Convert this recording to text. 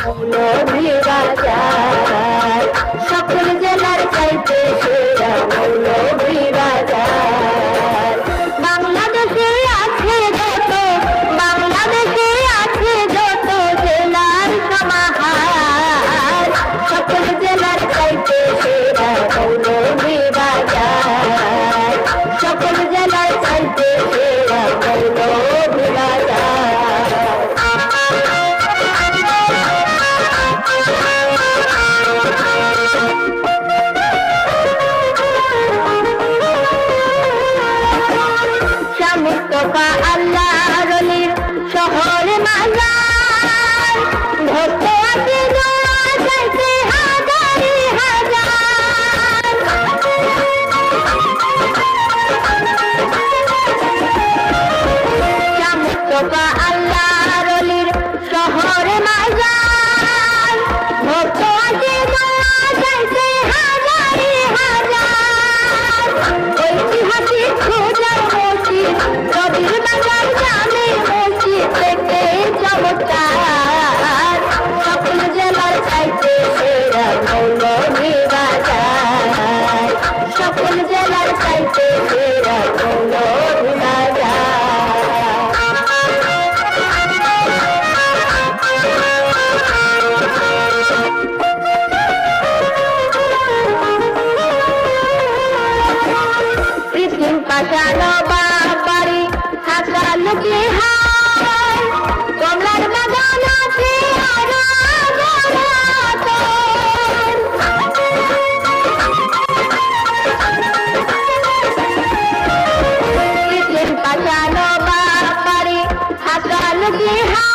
মৌলভীবাজার, সকল জেলার চাইতে সেরা মৌলভীবাজার। বাংলাদেশে আছে যত, বাংলাদেশে আছে যত জেলার সমাহার, সকল জেলার চাইতে সেরা মৌলভীবাজার, সকল জেলার চাইতে সেরা মৌলভীবাজার। মুস্তফা আল্লাহর ওলির শহর মাজার, ভক্ত আছে দোয়া চাইতে হাজারে হাজার। মুস্তফা আল্লাহর ওলির শহর মাজার, ভক্ত আছে দোয়া চাইতে হাজারে হাজার। ঐতিহাসিক খোঁজার মসজিদ, কবির বাজার জামে মসজিদ থেকে চমৎকার, সকল জেলার চাইতে সেরা মৌলভীবাজার, সকল জেলার চাইতে সেরা মৌলভীবাজার। কৃত্রিম পাশানো বাড়ি হাসালুকে হায়, কমলার বাগান আছে কৃত্রিম পাশানো বাড়ি হাসালুকে হায়।